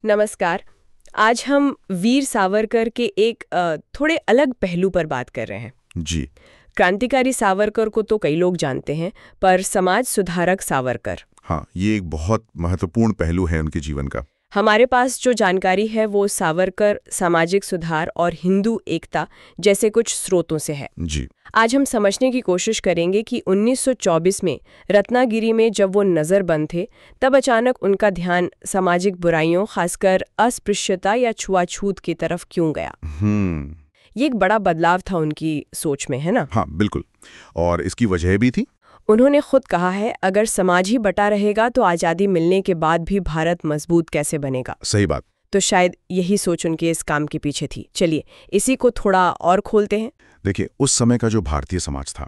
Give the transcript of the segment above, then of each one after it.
नमस्कार। आज हम वीर सावरकर के एक थोड़े अलग पहलू पर बात कर रहे हैं। जी। क्रांतिकारी सावरकर को तो कई लोग जानते हैं, पर समाज सुधारक सावरकर, हाँ, ये एक बहुत महत्वपूर्ण पहलू है उनके जीवन का। हमारे पास जो जानकारी है वो सावरकर सामाजिक सुधार और हिंदू एकता जैसे कुछ स्रोतों से है। जी। आज हम समझने की कोशिश करेंगे कि 1924 में रत्नागिरी में जब वो नज़रबंद थे, तब अचानक उनका ध्यान सामाजिक बुराइयों, खासकर अस्पृश्यता या छुआछूत की तरफ क्यों गया। ये एक बड़ा बदलाव था उनकी सोच में, है ना? हाँ, बिल्कुल। और इसकी वजह भी थी। उन्होंने खुद कहा है, अगर समाज ही बटा रहेगा तो आज़ादी मिलने के बाद भी भारत मजबूत कैसे बनेगा। सही बात। तो शायद यही सोच उनके इस काम के पीछे थी। चलिए इसी को थोड़ा और खोलते हैं। देखिए, उस समय का जो भारतीय समाज था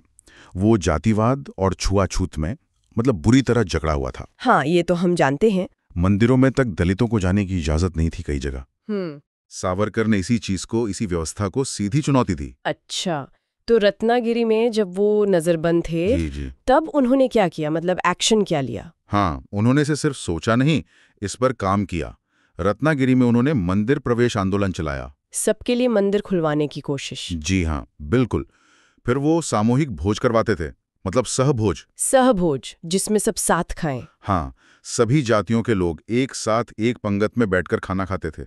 वो जातिवाद और छुआछूत में बुरी तरह जकड़ा हुआ था। हाँ, ये तो हम जानते हैं। मंदिरों में तक दलितों को जाने की इजाजत नहीं थी कई जगह। सावरकर ने इसी व्यवस्था को सीधी चुनौती दी। अच्छा, तो रत्नागिरी में जब वो नजरबंद थे, जी। तब उन्होंने क्या किया, मतलब एक्शन क्या लिया? हाँ, उन्होंने से सिर्फ सोचा नहीं, इस पर काम किया। रत्नागिरी में उन्होंने मंदिर प्रवेश आंदोलन चलाया। सबके लिए मंदिर खुलवाने की कोशिश। जी हाँ, बिल्कुल। फिर वो सामूहिक भोज करवाते थे, सहभोज। सहभोज, जिसमें सब साथ खाएं। हाँ, सभी जातियों के लोग एक साथ एक पंगत में बैठकर खाना खाते थे।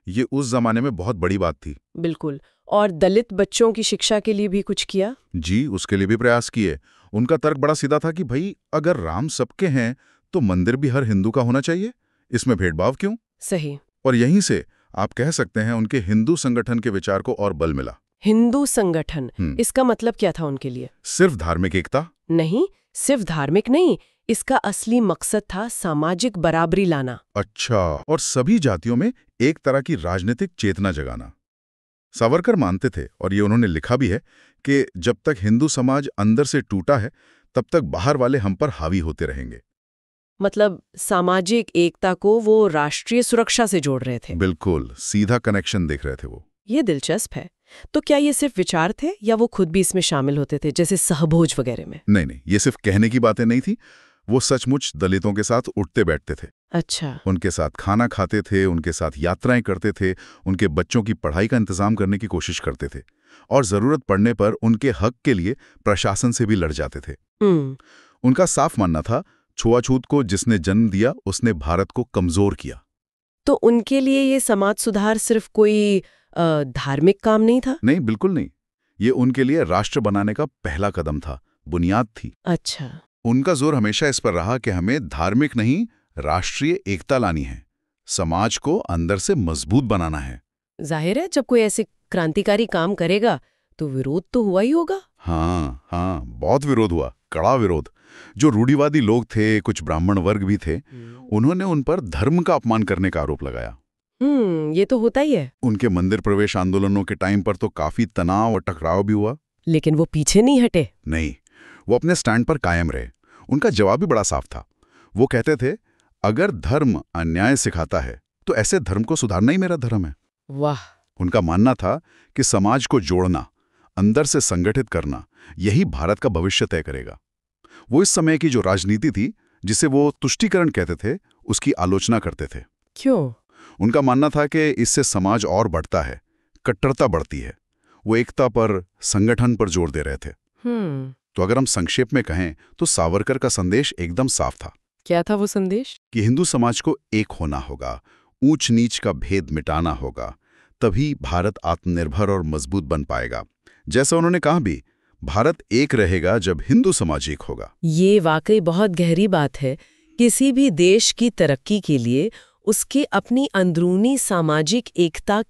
ये उस जमाने में बहुत बड़ी बात थी। बिल्कुल। और दलित बच्चों की शिक्षा के लिए भी कुछ किया? जी, उसके लिए भी प्रयास किए। उनका तर्क बड़ा सीधा था कि भाई, अगर राम सबके हैं तो मंदिर भी हर हिंदू का होना चाहिए, इसमें भेदभाव क्यों? सही। और यहीं से आप कह सकते हैं उनके हिंदू संगठन के विचार को और बल मिला। हिंदू संगठन, इसका मतलब क्या था उनके लिए? सिर्फ धार्मिक एकता नहीं, सिर्फ धार्मिक नहीं, इसका असली मकसद था सामाजिक बराबरी लाना। अच्छा, और सभी जातियों में एक तरह की राजनीतिक चेतना जगाना। सावरकर मानते थे, और ये उन्होंने लिखा भी है, कि जब तक हिंदू समाज अंदर से टूटा है तब तक बाहर वाले हम पर हावी होते रहेंगे। मतलब सामाजिक एकता को वो राष्ट्रीय सुरक्षा से जोड़ रहे थे। बिल्कुल, सीधा कनेक्शन देख रहे थे वो। ये दिलचस्प है। तो क्या ये सिर्फ विचार थे या वो खुद भी इसमें शामिल होते थे, जैसे सहभोज वगैरह में? नहीं, ये सिर्फ कहने की बातें नहीं थी। वो सचमुच दलितों के साथ उठते बैठते थे। अच्छा। उनके साथ खाना खाते थे, उनके साथ यात्राएं करते थे, उनके बच्चों की पढ़ाई का इंतजाम करने की कोशिश करते थे, और जरूरत पड़ने पर उनके हक के लिए प्रशासन से भी लड़ जाते थे। उनका साफ मानना था, छुआछूत को जिसने जन्म दिया उसने भारत को कमजोर किया। तो उनके लिए ये समाज सुधार सिर्फ कोई धार्मिक काम नहीं था? नहीं, बिल्कुल नहीं। ये उनके लिए राष्ट्र बनाने का पहला कदम था, बुनियाद थी। अच्छा। उनका जोर हमेशा इस पर रहा कि हमें धार्मिक नहीं, राष्ट्रीय एकता लानी है, समाज को अंदर से मजबूत बनाना है। जाहिर है, जब कोई ऐसे क्रांतिकारी काम करेगा तो विरोध तो हुआ ही होगा। हाँ, बहुत विरोध हुआ, कड़ा विरोध। जो रूढ़िवादी लोग थे, कुछ ब्राह्मण वर्ग भी थे, उन्होंने उन पर धर्म का अपमान करने का आरोप लगाया। ये तो होता ही है। उनके मंदिर प्रवेश आंदोलनों के टाइम पर तो काफी तनाव और टकराव भी हुआ। लेकिन वो पीछे नहीं हटे। नहीं, वो अपने स्टैंड पर कायम रहे। उनका जवाब भी बड़ा साफ था। वो कहते थे, अगर धर्म अन्याय सिखाता है तो ऐसे धर्म को सुधारना ही मेरा धर्म है। वाह। उनका मानना था कि समाज को जोड़ना, अंदर से संगठित करना, यही भारत का भविष्य तय करेगा। वो इस समय की जो राजनीति थी, जिसे वो तुष्टीकरण कहते थे, उसकी आलोचना करते थे। क्यों? उनका मानना था कि इससे समाज और बढ़ता है, कट्टरता बढ़ती है। वो एकता पर, संगठन पर जोर दे रहे थे। तो अगर हम संक्षेप में कहें तो सावरकर का संदेश एकदम साफ था। क्या था वो संदेश? कि हिंदू समाज को एक होना होगा, ऊंच नीच का भेद मिटाना होगा, तभी भारत आत्मनिर्भर और मजबूत बन पाएगा। जैसा उन्होंने कहा भी, भारत एक रहेगा जब हिंदू समाज एक होगा। ये वाकई बहुत गहरी बात है। किसी भी देश की तरक्की के लिए उसकी अपनी अंदरूनी सामाजिक एकता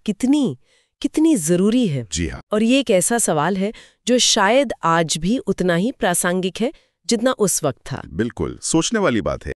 कितनी जरूरी है। जी हाँ। और ये एक ऐसा सवाल है जो शायद आज भी उतना ही प्रासंगिक है जितना उस वक्त था। बिल्कुल, सोचने वाली बात है।